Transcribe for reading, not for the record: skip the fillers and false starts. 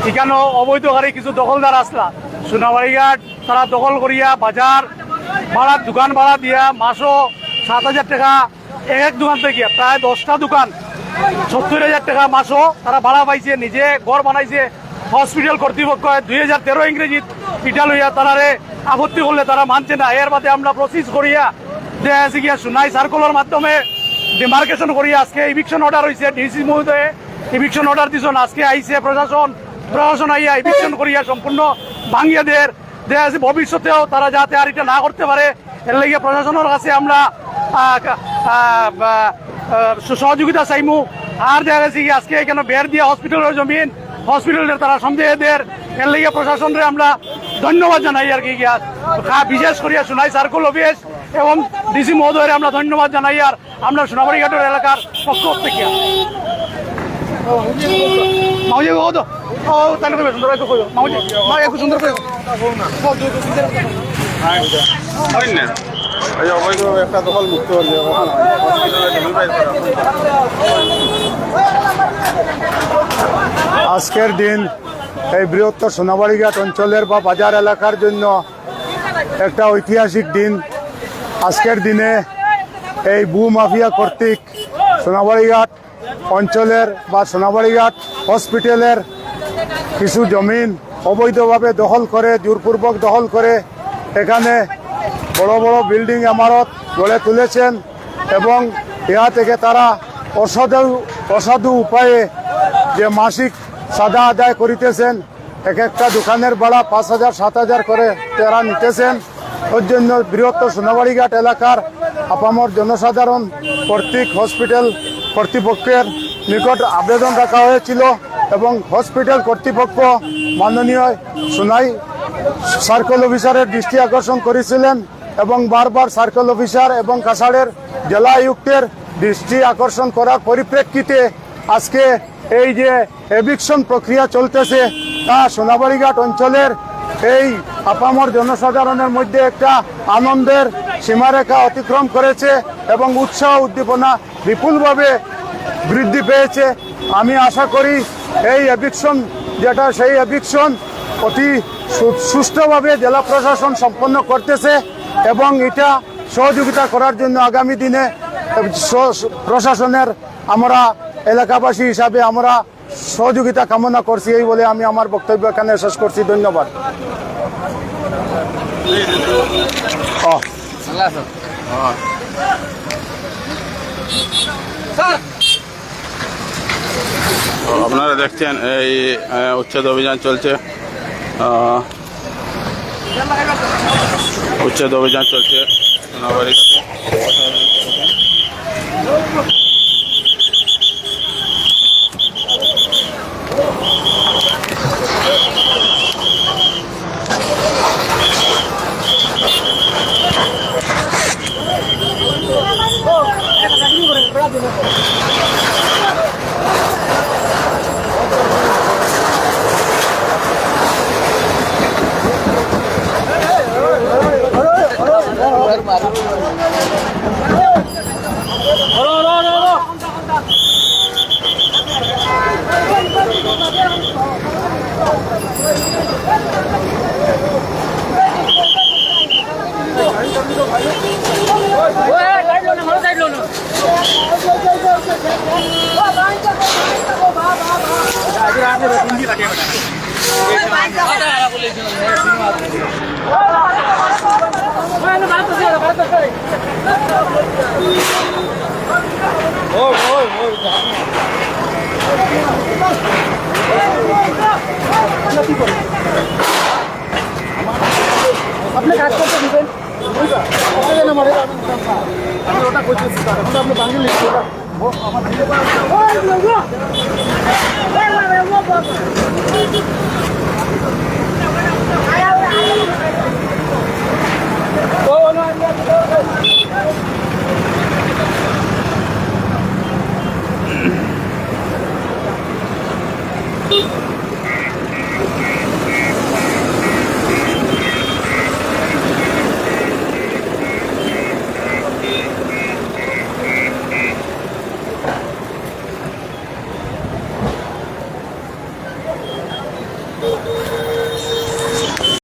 এখানে অবৈধকারী কিছু দখলদার আসলা সোনাবাড়িঘাট তারা দখল করিয়া বাজার ভাড়া দোকান ভাড়া দিয়া মাসও 7,000 টাকা এক দোকান থেকে প্রায় 10টা দোকান 70,000 টাকা মাসও তারা ভাড়া পাইছে, নিজে ঘর বানাইছে। হসপিটাল কর্তৃপক্ষ 2013 ইংরেজিত পিঠা লইয়া তারারে আপত্তি করলে তারা মানছে না। এর বাদে আমরা প্রসেস করিয়া দেখা আছে গিয়া সোনাই সার্কুলার মাধ্যমে ডিমার্কেশন করিয়া আজকে ইভিকশন অর্ডার হয়েছে। ডিসি মহোদয়ে ইভিকশন অর্ডার দিয়েছেন, আজকে আইসে প্রশাসন আইয়া ইভিকশন করিয়া সম্পূর্ণ ভাঙিয়া দেয় দেখা আছে ভবিষ্যতেও তারা যাতে আর এটা না করতে পারে এর লাগে প্রশাসনের কাছে আমরা সহযোগিতা চাইমু। আর দেখা গেছে কি আজকে এখানে বের দিয়া হসপিটালের জমিন হসপিটালের তারা সন্দেহদের এর লাগে প্রশাসনের আমরা ধন্যবাদ জানাই আর কি বিশেষ করিয়া সোনাই সার্কুল অফিস এবং ডিসি মহোদয়ের আমরা ধন্যবাদ জানাই। আর আমরা সোনাবাড়িঘাটের এলাকার পক্ষ থেকে একটা দখল মুক্ত আজকের দিন এই বৃহত্তর সোনাবাড়িঘাট অঞ্চলের বা বাজার এলাকার জন্য একটা ঐতিহাসিক দিন। আজকের দিনে এই মাফিয়া কর্তৃক সোনাবাড়িঘাট অঞ্চলের বা সোনাবাড়িঘাট হসপিটালের কিছু জমিন অবৈধভাবে দখল করে জোরপূর্বক দখল করে এখানে বড় বড় বিল্ডিং ইমারত গড়ে তুলেছেন এবং ইহা থেকে তারা অসাধু উপায়ে যে মাসিক চাঁদা আদায় করিতেছেন। এক একটা দোকানের ভাড়া 5,000 7,000 করে তারা নিতেছেন। ওর জন্য বৃহত্তর সোনাবাড়িঘাট এলাকার আপামর জনসাধারণ কর্তৃক হসপিটাল কর্তৃপক্ষের নিকট আবেদন রাখা হয়েছিল এবং হসপিটাল কর্তৃপক্ষ মাননীয় সোনাই সার্কেল অফিসারের দৃষ্টি আকর্ষণ করেছিলেন এবং বারবার সার্কেল অফিসার এবং কাছাড়ের জেলা আয়ুক্তের দৃষ্টি আকর্ষণ করার পরিপ্রেক্ষিতে আজকে এই যে এভিকশন প্রক্রিয়া চলতেছে তা সোনাবাড়িঘাট অঞ্চলের এই আপামর জনসাধারণের মধ্যে একটা আনন্দের সীমারেখা অতিক্রম করেছে এবং উৎসাহ উদ্দীপনা বিপুলভাবে বৃদ্ধি পেয়েছে। আমি আশা করি এই এভিকশন যেটা সেই এভিকশন অতি সুষ্ঠুভাবে জেলা প্রশাসন সম্পন্ন করতেছে এবং এটা সহযোগিতা করার জন্য আগামী দিনে প্রশাসনের আমরা এলাকাবাসী হিসাবে আমরা সহযোগিতা কামনা করছি। এই বলে আমি আমার বক্তব্য এখানে শেষ করছি। ধন্যবাদ। আপনারা দেখছেন এই উচ্ছেদ অভিযান চলছে, উচ্ছেদ অভিযান চলছে সোনাবাড়িঘাটে। আপনি কাজ করতে দিবেন আমি ওটা করতেছি আপনি বাঙালি